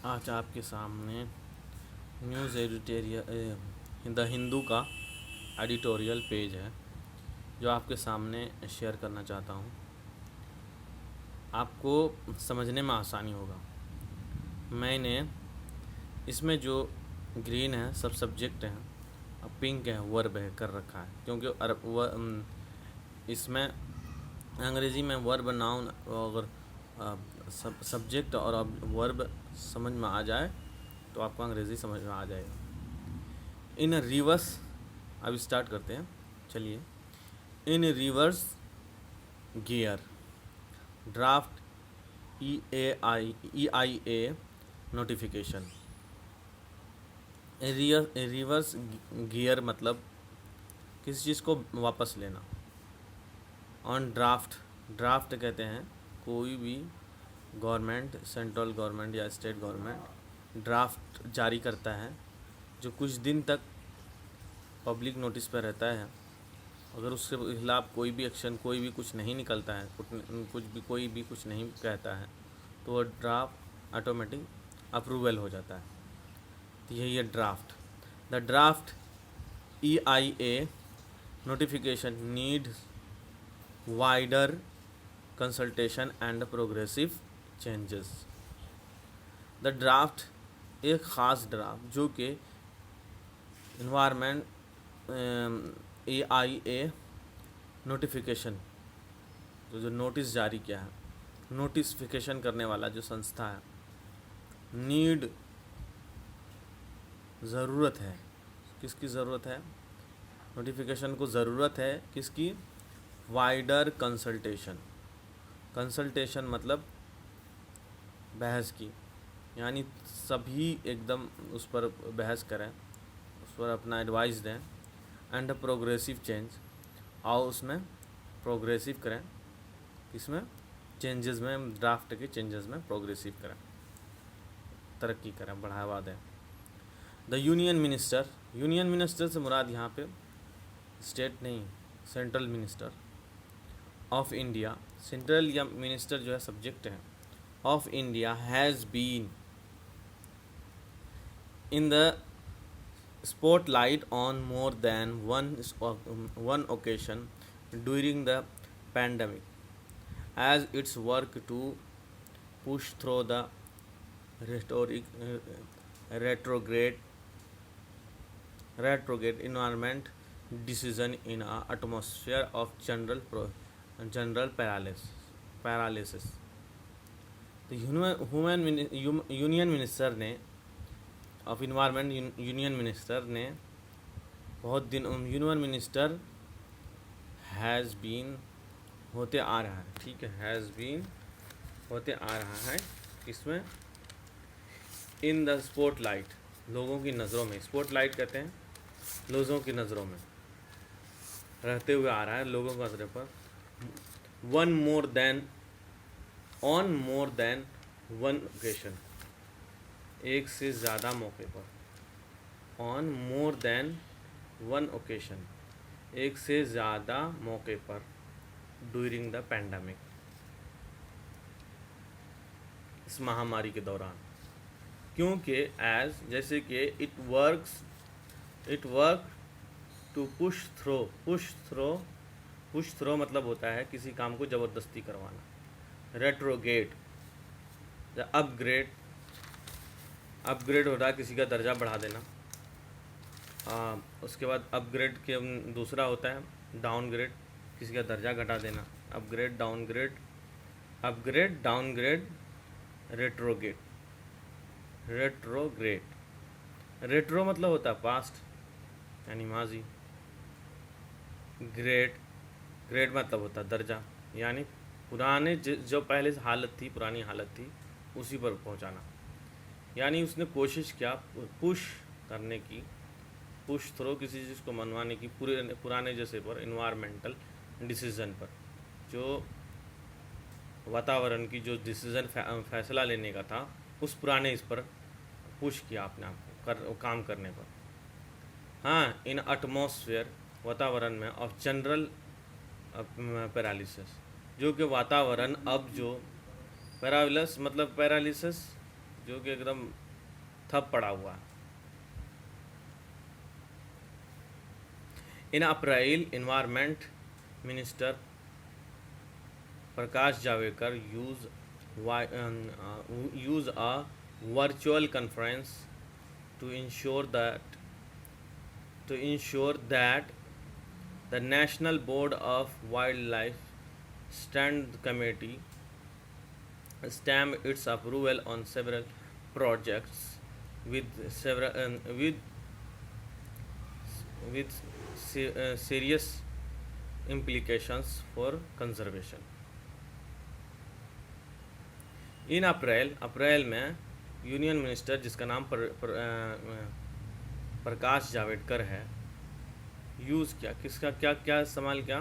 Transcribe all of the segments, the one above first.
आज आपके सामने न्यूज़ एडिटोरियल द हिंदू का एडिटोरियल पेज है जो आपके सामने शेयर करना चाहता हूँ। आपको समझने में आसानी होगा। मैंने इसमें जो ग्रीन है सब सब्जेक्ट हैं और पिंक है वर्ब है कर रखा है, क्योंकि इसमें अंग्रेज़ी में वर्ब नाउन अगर सब्जेक्ट और अब वर्ब समझ में आ जाए तो आपको अंग्रेज़ी समझ में आ जाएगा। इन रिवर्स अब स्टार्ट करते हैं, चलिए। In reverse gear draft EIA notification. Reverse gear मतलब किसी चीज़ को वापस लेना। ऑन ड्राफ्ट कहते हैं कोई भी गवर्नमेंट, सेंट्रल गवर्नमेंट या स्टेट गवर्नमेंट ड्राफ्ट जारी करता है जो कुछ दिन तक पब्लिक नोटिस पर रहता है। अगर उसके खिलाफ कोई भी एक्शन, कोई भी कुछ नहीं निकलता है, कोई भी कुछ नहीं कहता है, तो वो ड्राफ्ट ऑटोमेटिक अप्रूवल हो जाता है। तो यही है draft. The draft EIA notification need wider consultation and progressive changes. The draft एक ख़ास ड्राफ्ट जो कि इन्वायरमेंट EIA नोटिफिकेशन जो नोटिस जारी किया है, नोटिफिकेशन करने वाला जो संस्था है, नीड ज़रूरत है। किसकी ज़रूरत है? नोटिफिकेशन को ज़रूरत है किसकी? वाइडर कंसल्टेशन मतलब बहस की, यानी सभी एकदम उस पर बहस करें, उस पर अपना एडवाइस दें। एंड प्रोग्रेसिव चेंज, और उसमें प्रोग्रेसिव करें, इसमें चेंजेस में, ड्राफ्ट के चेंजेस में प्रोग्रेसिव करें, तरक्की करें, बढ़ावा दें। द यूनियन मिनिस्टर से मुराद यहाँ पे स्टेट नहीं, central minister of India, central या मिनिस्टर जो है सब्जेक्ट है, of India has been in the spotlight on more than one occasion during the pandemic as its work to push through the retrograde environment decision in an atmosphere of general paralysis. The union minister ने of environment, union minister ने बहुत दिन, union minister has been होते आ रहा है, ठीक है, has been होते आ रहा है। इसमें इन द स्पॉटलाइट, लोगों की नज़रों में, स्पॉटलाइट कहते हैं लोगों की नज़रों में रहते हुए आ रहा है, लोगों की नज़रों पर। On more than one occasion, एक से ज़्यादा मौके पर। On more than one occasion, एक से ज़्यादा मौके पर। ड्यूरिंग द पैंडमिक, इस महामारी के दौरान। क्योंकि एज, जैसे कि it work to push through मतलब होता है किसी काम को ज़बरदस्ती करवाना। रेट्रोगेट, अपग्रेड हो रहा है, किसी का दर्जा बढ़ा देना। उसके बाद अपग्रेड के दूसरा होता है डाउनग्रेड, किसी का दर्जा घटा देना। Upgrade, downgrade, retrograde. रेट्रो मतलब होता है पास्ट, यानी माजी। ग्रेड मतलब होता है दर्जा, यानी पुराने जो पहले से हालत थी, पुरानी हालत थी, उसी पर पहुंचाना। यानी उसने कोशिश किया पुश करने की, पुश थ्रो किसी चीज़ को मनवाने की, पुराने जैसे पर, इन्वायरमेंटल डिसीज़न पर, जो वातावरण की जो डिसीज़न फैसला लेने का था, उस पुराने इस पर पुश किया अपने आप को काम करने पर। हाँ, इन एटमॉस्फेयर, वातावरण में, ऑफ जनरल पैरालिसिस, जो कि वातावरण अब जो पैरालिसिस जो कि एकदम ठप पड़ा हुआ है। In April environment minister Prakash Javadekar use a virtual conference to ensure that the National Board of Wildlife Stand Committee stamped its approval on several projects with serious implications for conservation. इन अप्रैल में यूनियन मिनिस्टर जिसका नाम प्रकाश जावड़ेकर है, use किया किसका क्या क्या इस्तेमाल किया,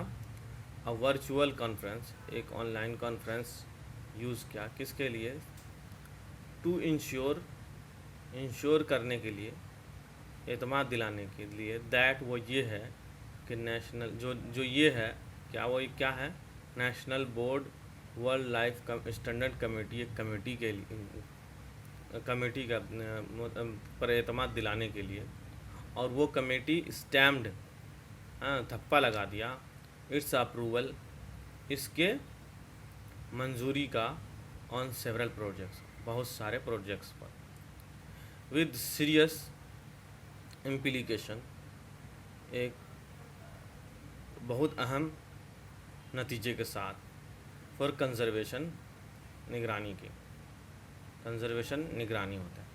अ वर्चुअल कॉन्फ्रेंस, एक ऑनलाइन कॉन्फ्रेंस यूज़ किया किसके लिए, टू इंश्योर करने के लिए, एतमाद दिलाने के लिए, दैट वो ये है कि नेशनल जो ये है क्या वो क्या है, national board world life standard committee, एक कमेटी के लिए कमेटी का पर एतमाद दिलाने के लिए, और वो कमेटी स्टैम्प्ड थप्पा लगा दिया इट्स अप्रूवल, इसके मंजूरी का, ऑन सेवरल प्रोजेक्ट्स, बहुत सारे प्रोजेक्ट्स पर, विद सीरियस इम्प्लीकेशन, एक बहुत अहम नतीजे के साथ, फॉर कंजर्वेशन, निगरानी की, कंजर्वेशन निगरानी होता है,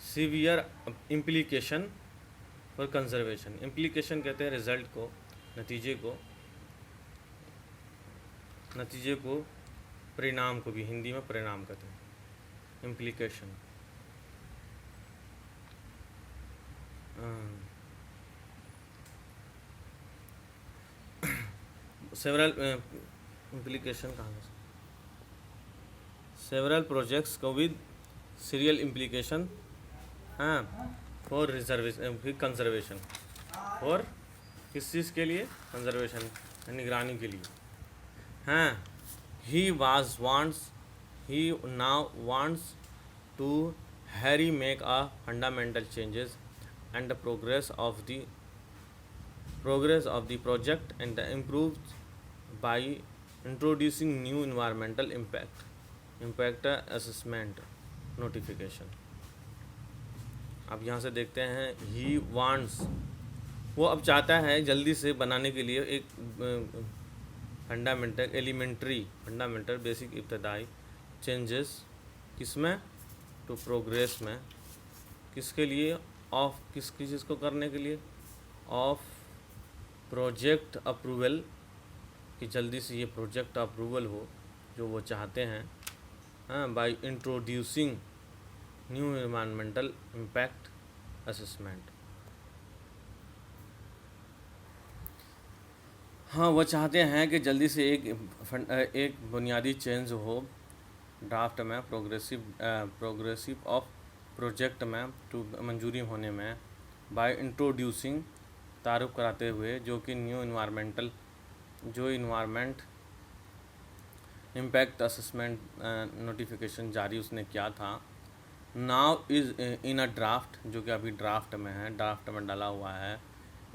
severe implication for conservation, implication कहते हैं रिजल्ट को, नतीजे को, परिणाम को भी हिंदी में परिणाम कहते हैं, इम्प्लीकेशन। सेवरल इम्प्लीकेशन कहाँ से, सेवरल प्रोजेक्ट्स को with serial implication for conservation, और किस चीज़ के लिए, कंजर्वेशन निगरानी के लिए। He now wants to harry make a fundamental changes and the progress of the project and improved by introducing new environmental impact assessment notification। अब यहाँ से देखते हैं, ही वांट्स, वो अब चाहता है जल्दी से बनाने के लिए एक फंडामेंटल बेसिक इब्तदाई चेंजेस, किसमें, टू प्रोग्रेस में, किसके लिए, ऑफ किसकी चीज़ को करने के लिए, ऑफ प्रोजेक्ट अप्रूवल, कि जल्दी से ये प्रोजेक्ट अप्रूवल हो जो वो चाहते हैं, by introducing new environmental impact assessment. हाँ, वो चाहते हैं कि जल्दी से एक बुनियादी चेंज हो ड्राफ्ट में, प्रोग्रेसिव ऑफ प्रोजेक्ट में, टू मंजूरी होने में, बाय इंट्रोड्यूसिंग, तारुफ कराते हुए, जो कि new environment impact assessment notification जारी उसने किया था। Now is in a draft, जो कि अभी ड्राफ्ट में डाला हुआ है।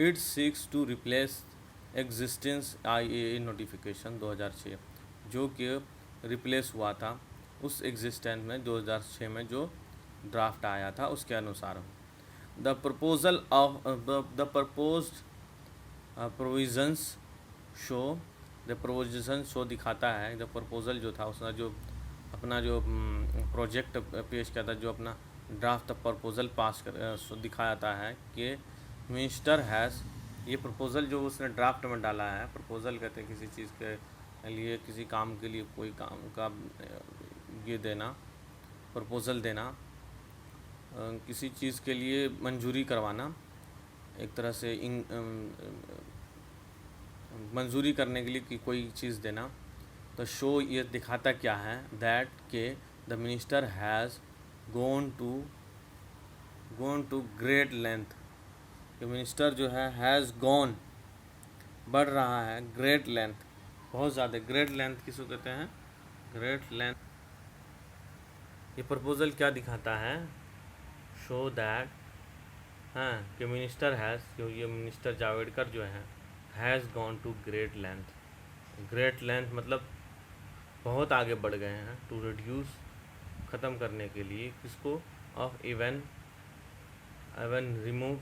It seeks to replace existence IAA notification 2006, जो कि रिप्लेस हुआ था उस एग्जिस्टेंस में 2006 में जो ड्राफ्ट आया था उसके अनुसार। The proposed provisions show दिखाता है, द प्रपोजल जो था उसने जो अपना जो प्रोजेक्ट पेश किया था, जो अपना ड्राफ्ट प्रपोजल दिखाता है कि मिनिस्टर हैज़, ये प्रपोजल जो उसने ड्राफ्ट में डाला है, प्रपोजल कहते हैं किसी चीज़ के लिए, किसी काम के लिए कोई काम का ये देना, प्रपोजल देना, किसी चीज़ के लिए मंजूरी करवाना, एक तरह से मंजूरी करने के लिए कि कोई चीज़ देना। तो शो ये दिखाता क्या है, दैट के the minister has gone to great length, कि मिनिस्टर जो है हैज़ गॉन, बढ़ रहा है, ग्रेट लेंथ, बहुत ज़्यादा, ग्रेट लेंथ किसको कहते हैं, ग्रेट लेंथ ये प्रपोज़ल क्या दिखाता है, शो दैट, हाँ, कि मिनिस्टर हैज़, जो ये मिनिस्टर जावड़ेकर जो है, has gone to great length, great length मतलब बहुत आगे बढ़ गए हैं, टू रिड्यूस, ख़त्म करने के लिए, किसको, ऑफ इवन इवन रिमूव,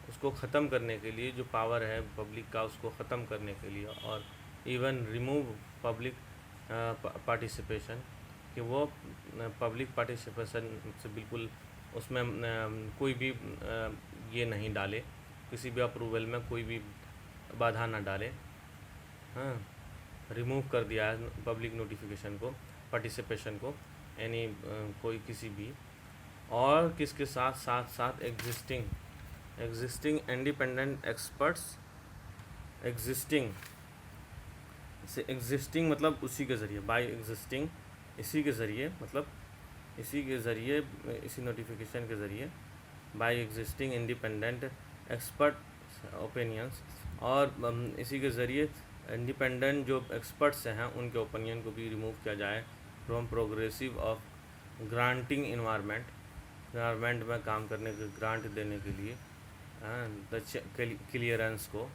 उसको ख़त्म करने के लिए, जो पावर है पब्लिक का उसको ख़त्म करने के लिए, और इवन रिमूव पब्लिक पार्टिसिपेशन, कि वो पब्लिक पार्टिसिपेशन से बिल्कुल उसमें कोई भी ये नहीं डाले, किसी भी अप्रूवल में कोई भी बाधा ना डाले, हाँ, रिमूव कर दिया है पब्लिक नोटिफिकेशन को, पार्टिसिपेशन को, यानी कोई किसी भी, और किसके साथ साथ साथ एग्जिस्टिंग इंडिपेंडेंट एक्सपर्ट्स, एग्जिस्टिंग मतलब उसी के ज़रिए, बाय एग्जिस्टिंग, इसी के ज़रिए, मतलब इसी के ज़रिए, इसी नोटिफिकेशन के ज़रिए, by existing independent expert opinions, और इसी के ज़रिए इंडिपेंडेंट जो एक्सपर्ट्स हैं उनके ओपिनियन को भी रिमूव किया जाए from progressive of granting environment में काम करने के, ग्रांट देने के लिए, क्लियरेंस को,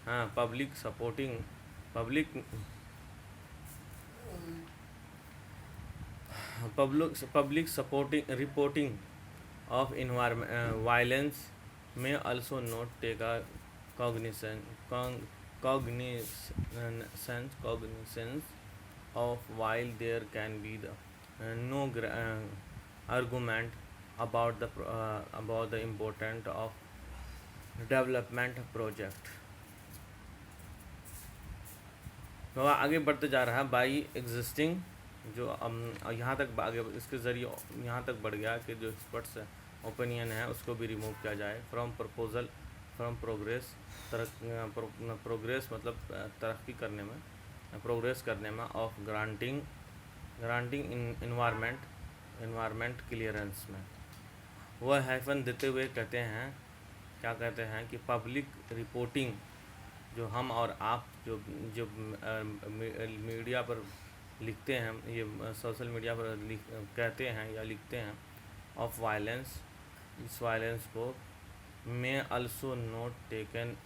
हाँ, public supporting reporting of environment violence में also not take a cognizance of, while there can be the no argument about the importance of development project। तो आगे बढ़ते जा रहा है, बाई एग्जिस्टिंग, जो यहाँ तक आगे इसके ज़रिए यहाँ तक बढ़ गया कि जो एक्सपर्ट्स ओपिनियन है उसको भी रिमूव किया जाए फ्रॉम प्रोग्रेस, प्रोग्रेस मतलब तरक्की करने में, प्रोग्रेस करने में, ऑफ ग्रांटिंग इन्वायरमेंट क्लियरेंस में। वह हाइफन देते हुए कहते हैं, क्या कहते हैं कि पब्लिक रिपोर्टिंग, जो हम और आप जो मीडिया पर लिखते हैं, ये सोशल मीडिया पर कहते हैं या लिखते हैं, ऑफ वायलेंस, इस वायलेंस को, में अल्सो नोट टेकन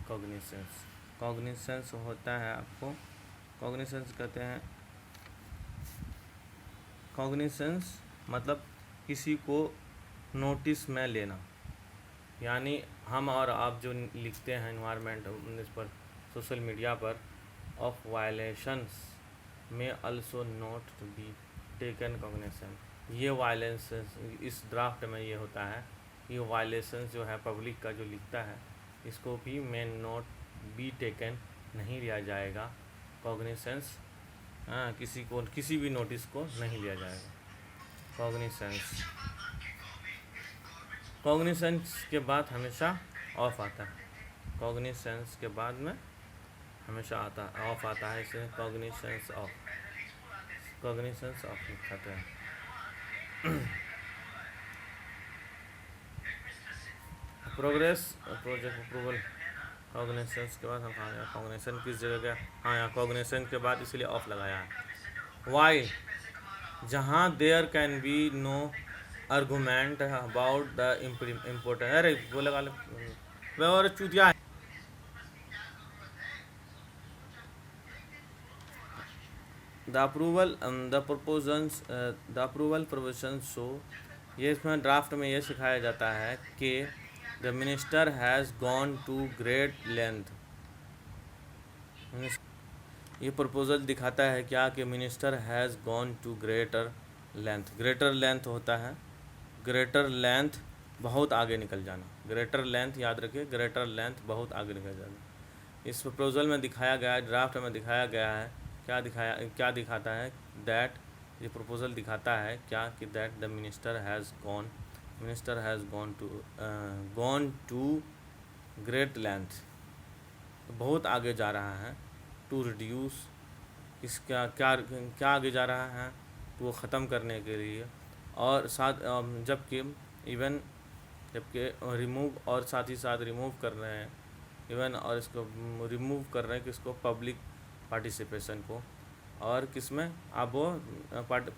कॉग्निसेंस होता है, आपको कॉग्निसेंस कहते हैं, कॉग्निसेंस मतलब किसी को नोटिस में लेना, यानी हम और आप जो लिखते हैं इन्वायरमेंट इस पर सोशल मीडिया पर, ऑफ वायलेशंस में also note to be taken cognition, ये वायलेंस इस ड्राफ्ट में ये होता है, ये वायलेशन जो है पब्लिक का जो लिखता है, इसको भी में नोट बी टेकन नहीं लिया जाएगा, कॉग्निसेंस, हाँ, किसी भी नोटिस को नहीं लिया जाएगा, कॉग्निसेंस के बाद हमेशा ऑफ आता है, कॉग्निसेंस के बाद में हमेशा ऑफ आता है, इसे कॉग्निसेंस ऑफ लिखते हैं। प्रोजेक्ट अप्रूवल, कॉग्निसेंस के बाद हम कॉग्निशन किस जगह गया, हाँ, यहाँ कॉग्निशन के बाद इसलिए ऑफ लगाया है। वाई, जहाँ there can be no argument about the important, अरे वो लगा ले, वह और चूतिया है। द अप्रूवल प्रोविजन शो, ये इसमें ड्राफ्ट में ये सिखाया जाता है कि the minister has gone to great length, ये प्रपोजल दिखाता है क्या कि minister has gone to greater length होता है, ग्रेटर लेंथ बहुत आगे निकल जाना, ग्रेटर लेंथ याद रखिए, ग्रेटर लेंथ बहुत आगे निकल जाना। इस प्रपोजल में दिखाया गया है, ड्राफ्ट में दिखाया गया है, क्या दिखाता है, दैट, ये प्रपोजल दिखाता है क्या कि that the minister has gone to great length, बहुत आगे जा रहा है, टू रिड्यूस, इसका क्या आगे जा रहा है, वो ख़त्म करने के लिए, और साथ जबकि रिमूव, और साथ ही साथ रिमूव कर रहे हैं इवन, और इसको रिमूव कर रहे हैं किसको, पब्लिक पार्टिसिपेशन को, और किस में, अब वो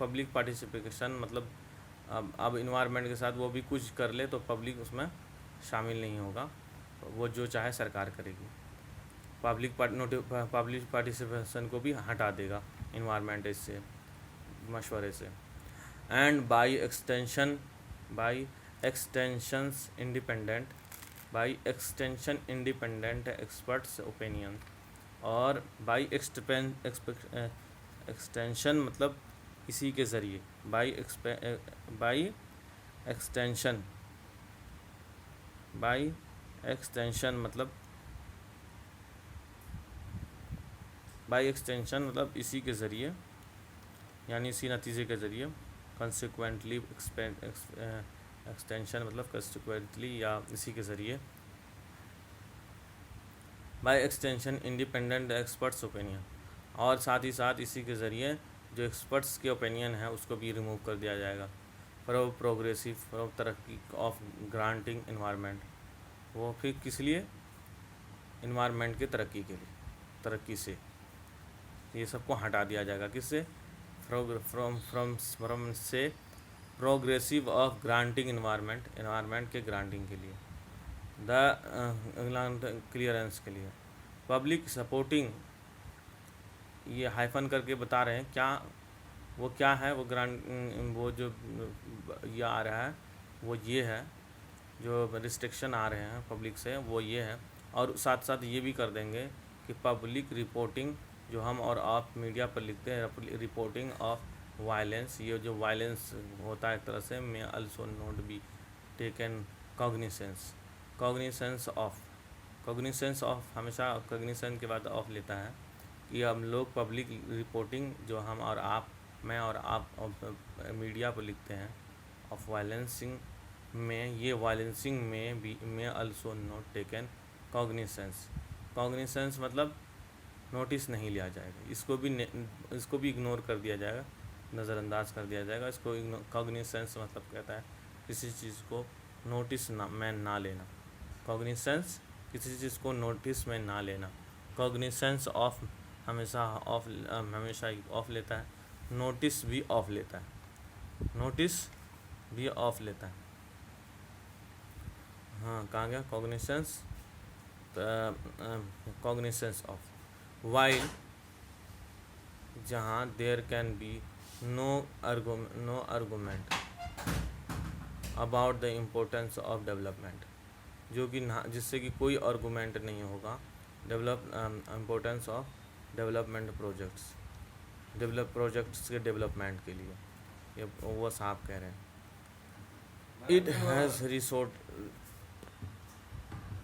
पब्लिक पार्टिसिपेशन मतलब अब इन्वायरमेंट के साथ वो भी कुछ कर ले तो पब्लिक उसमें शामिल नहीं होगा, वो जो चाहे सरकार करेगी। पब्लिक पार्टिसिपेशन को भी हटा देगा इन्वायरमेंट इससे मशवरे से। And by extensions independent experts opinion. और बाई एक्सटेंशन मतलब इसी के ज़रिए, बाई एक्सटेंशन मतलब इसी के ज़रिए, यानी इसी नतीजे के ज़रिए। कंसिक्वेंटली एक्सटेंशन मतलब कंसिक्वेंटली या इसी के ज़रिए। By extension independent experts opinion, और साथ ही साथ इसी के ज़रिए जो एक्सपर्ट्स के ओपिनियन है उसको भी रिमूव कर दिया जाएगा। प्रोग्रेसिव तरक्की ऑफ ग्रांटिंग इन्वायरमेंट, वो फिर किस लिए, इन्वायरमेंट के तरक्की से ये सबको हटा दिया जाएगा। किससे, फ्रॉम से प्रोग्रेसिव ऑफ ग्रांटिंग इन्वायरमेंट के ग्रांटिंग के लिए, द क्लियरेंस के लिए। पब्लिक सपोर्टिंग, ये हाइफन करके बता रहे हैं क्या है वो ग्रांट, वो जो ये आ रहा है वो ये है, जो रिस्ट्रिक्शन आ रहे हैं पब्लिक से वो ये है। और साथ साथ ये भी कर देंगे कि पब्लिक रिपोर्टिंग, जो हम और आप मीडिया पर लिखते हैं, रिपोर्टिंग ऑफ वायलेंस, ये जो वायलेंस होता है एक तरह से, may also not be taken cognisance of, हमेशा कॉग्निशन के बाद ऑफ लेता है कि हम लोग पब्लिक रिपोर्टिंग, जो हम और आप, मैं और आप मीडिया पर लिखते हैं, ऑफ वायलेंसिंग में, ये वायलेंसिंग में भी, में अल्सो नॉट टेकन कॉग्निसेंस मतलब नोटिस नहीं लिया जाएगा, इसको भी इग्नोर कर दिया जाएगा, नज़रअंदाज कर दिया जाएगा। इसको कॉग्निसेंस मतलब कहता है किसी चीज़ को नोटिस में ना लेना। कॉग्निसेंस किसी चीज़ को नोटिस में ना लेना। कॉग्निसेंस ऑफ हमेशा ऑफ लेता है, नोटिस भी ऑफ लेता है। हाँ, कहाँ गया, कॉग्निसेंस ऑफ, वाइल जहाँ there can be no argument about the importance of development, जो कि जिससे कि कोई आर्गूमेंट नहीं होगा इम्पोर्टेंस ऑफ डेवलपमेंट प्रोजेक्ट्स के डेवलपमेंट के लिए, ये वो साहब कह रहे हैं। It has